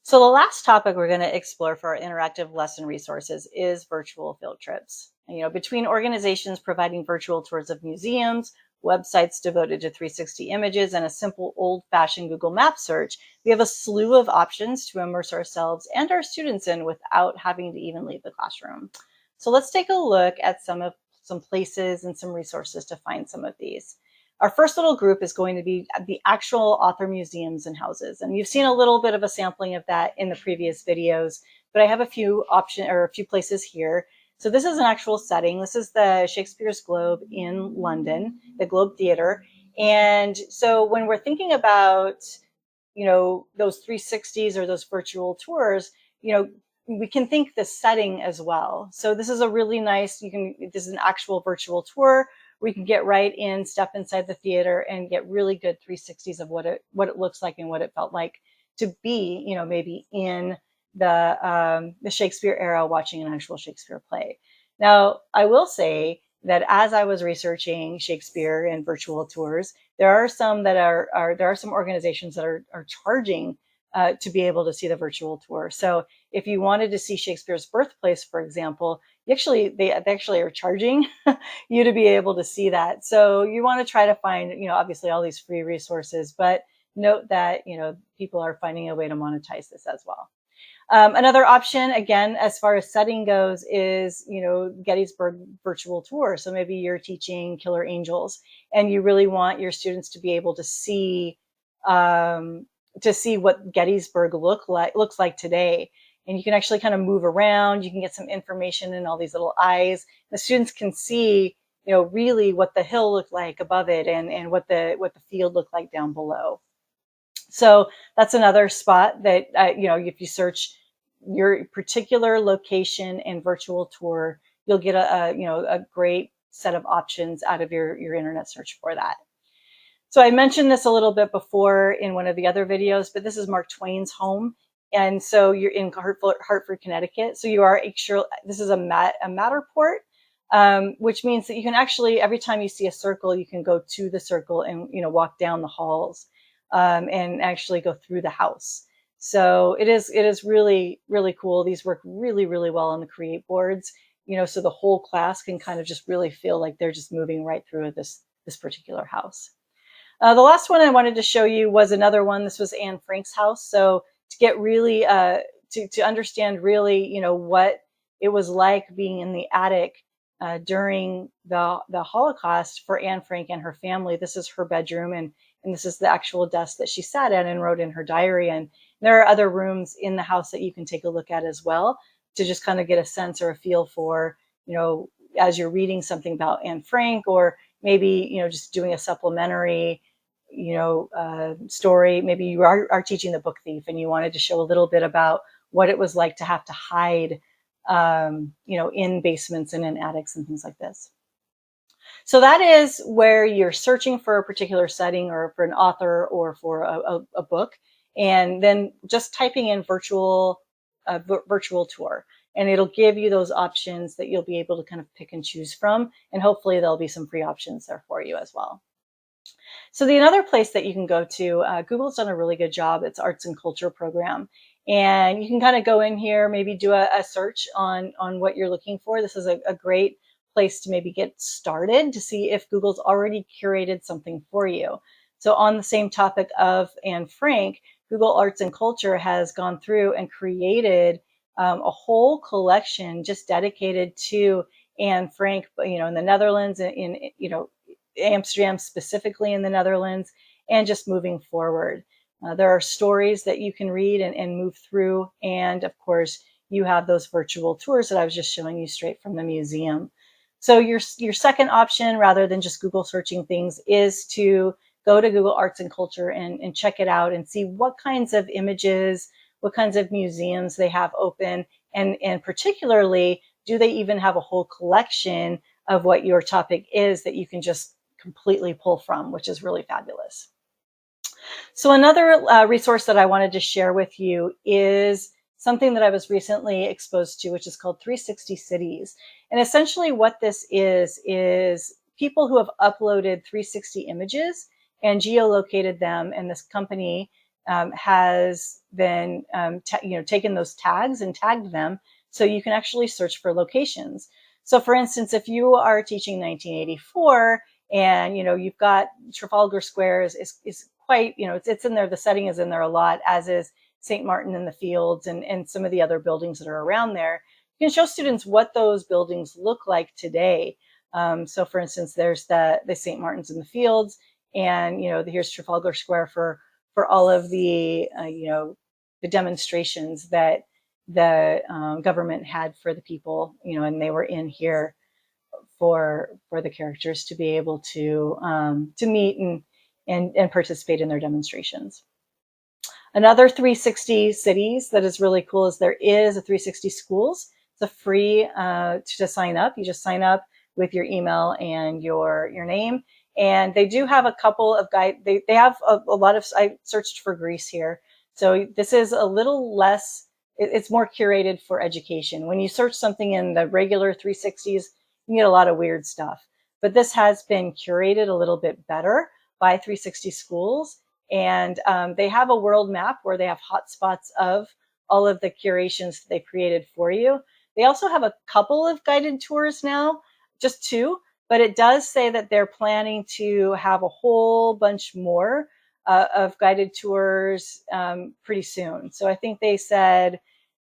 So the last topic we're going to explore for our interactive lesson resources is virtual field trips. Between organizations providing virtual tours of museums, websites devoted to 360 images, and a simple old-fashioned Google Maps search, we have a slew of options to immerse ourselves and our students in without having to even leave the classroom. So let's take a look at some places and some resources to find some of these. Our first little group is going to be the actual author museums and houses. And you've seen a little bit of a sampling of that in the previous videos, but I have a few places here. So this is an actual setting. This is the Shakespeare's Globe in London, the Globe Theatre. And so when we're thinking about, those 360s or those virtual tours, we can think the setting as well. So this is a really nice, this is an actual virtual tour. We can get right in, step inside the theater, and get really good 360s of what it looks like and what it felt like to be, maybe in the Shakespeare era watching an actual Shakespeare play. Now, I will say that as I was researching Shakespeare and virtual tours, there are some organizations that are charging to be able to see the virtual tour. So if you wanted to see Shakespeare's birthplace, for example, they actually are charging you to be able to see that. So you want to try to find, obviously all these free resources, but note that, people are finding a way to monetize this as well. Another option, again, as far as setting goes, is, Gettysburg virtual tour. So maybe you're teaching Killer Angels and you really want your students to be able to see what Gettysburg looks like today. And you can actually kind of move around. You can get some information in all these little eyes. The students can see, really what the hill looked like above it and what the field looked like down below. So that's another spot that, if you search your particular location and virtual tour, you'll get a great set of options out of your internet search for that. So I mentioned this a little bit before in one of the other videos, but this is Mark Twain's home. And so you're in Hartford, Connecticut. So you are this is a Matterport, which means that you can actually, every time you see a circle, you can go to the circle and, walk down the halls and actually go through the house. So it is really, really cool. These work really, really well on the CreateBoards, so the whole class can kind of just really feel like they're just moving right through this particular house. The last one I wanted to show you was another one. This was Anne Frank's house. So to get really, to understand really, what it was like being in the attic during the Holocaust for Anne Frank and her family. This is her bedroom, and this is the actual desk that she sat at and wrote in her diary. And there are other rooms in the house that you can take a look at as well to just kind of get a sense or a feel for, as you're reading something about Anne Frank, or maybe, just doing a supplementary story. Maybe you are teaching The Book Thief and you wanted to show a little bit about what it was like to have to hide, in basements and in attics and things like this. So that is where you're searching for a particular setting or for an author or for a book, and then just typing in virtual tour. And it'll give you those options that you'll be able to kind of pick and choose from. And hopefully there'll be some free options there for you as well. So the another place that you can go to, Google's done a really good job. It's Arts and Culture program. And you can kind of go in here, maybe do a search on what you're looking for. This is a great place to maybe get started to see if Google's already curated something for you. So on the same topic of Anne Frank, Google Arts and Culture has gone through and created a whole collection just dedicated to Anne Frank, in the Netherlands, in Amsterdam, specifically in the Netherlands, and just moving forward. There are stories that you can read and move through. And of course, you have those virtual tours that I was just showing you straight from the museum. So your second option, rather than just Google searching things, is to go to Google Arts and Culture and check it out and see what kinds of images, what kinds of museums they have open. And particularly, do they even have a whole collection of what your topic is that you can just completely pull from, which is really fabulous. So another resource that I wanted to share with you is something that I was recently exposed to, which is called 360 Cities. And essentially what this is people who have uploaded 360 images and geolocated them, and this company has then taken those tags and tagged them so you can actually search for locations. So for instance, if you are teaching 1984 and you've got Trafalgar Square is quite, it's in there, the setting is in there a lot, as is St. Martin in the Fields and some of the other buildings that are around there. You can show students what those buildings look like today. So for instance, there's the St. Martin's in the Fields, and here's Trafalgar Square for all of the the demonstrations that the government had for the people, and they were in here for the characters to be able to meet and participate in their demonstrations. Another 360 cities that is really cool is there is a 360 schools. It's a free to sign up. You just sign up with your email and your name. And they do have a couple of guide. They have a lot of, I searched for Greece here. So this is a little less, it's more curated for education. When you search something in the regular 360s, you get a lot of weird stuff. But this has been curated a little bit better by 360 schools. And they have a world map where they have hotspots of all of the curations that they created for you. They also have a couple of guided tours now, just 2, but it does say that they're planning to have a whole bunch more of guided tours pretty soon. So I think they said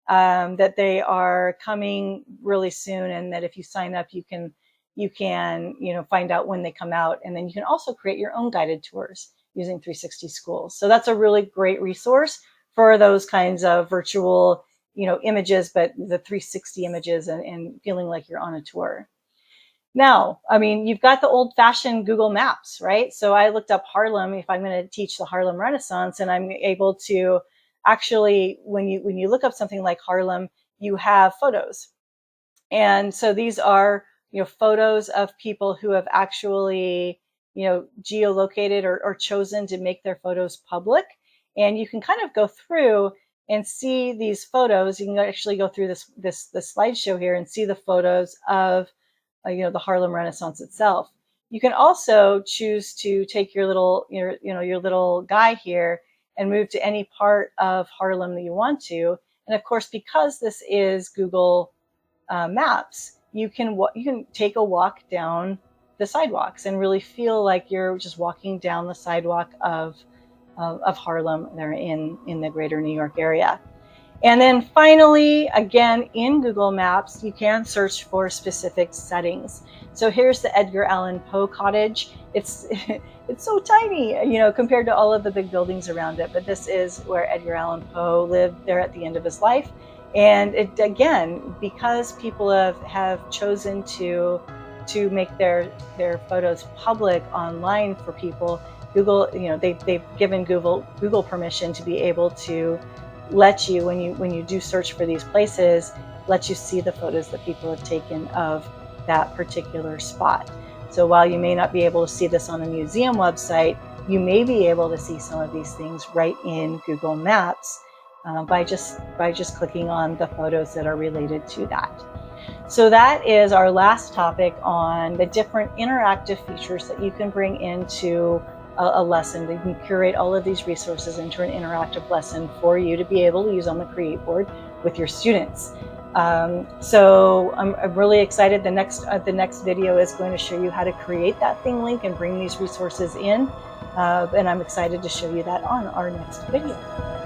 that they are coming really soon, and that if you sign up, you can find out when they come out, and then you can also create your own guided tours using 360 schools. So that's a really great resource for those kinds of virtual, images, but the 360 images and feeling like you're on a tour. Now, I mean, you've got the old-fashioned Google Maps, right? So I looked up Harlem if I'm going to teach the Harlem Renaissance, and I'm able to actually, when you look up something like Harlem, you have photos. And so these are, photos of people who have actually, geolocated or chosen to make their photos public. And you can kind of go through and see these photos. You can actually go through this slideshow here and see the photos of the Harlem Renaissance itself. You can also choose to take your little guy here and move to any part of Harlem that you want to. And of course, because this is Google Maps, you can take a walk down the sidewalks and really feel like you're just walking down the sidewalk of Harlem there in the greater New York area. And then finally, again, in Google Maps, you can search for specific settings. So here's the Edgar Allan Poe cottage. It's so tiny, compared to all of the big buildings around it. But this is where Edgar Allan Poe lived there at the end of his life. And it, again, because people have chosen to make their photos public online for people, Google, they've given Google permission to be able to let you, when you do search for these places, let you see the photos that people have taken of that particular spot. So while you may not be able to see this on a museum website, you may be able to see some of these things right in Google Maps by just clicking on the photos that are related to that. So that is our last topic on the different interactive features that you can bring into a lesson. You can curate all of these resources into an interactive lesson for you to be able to use on the CreateBoard with your students. So I'm really excited. The next video is going to show you how to create that thing link and bring these resources in. And I'm excited to show you that on our next video.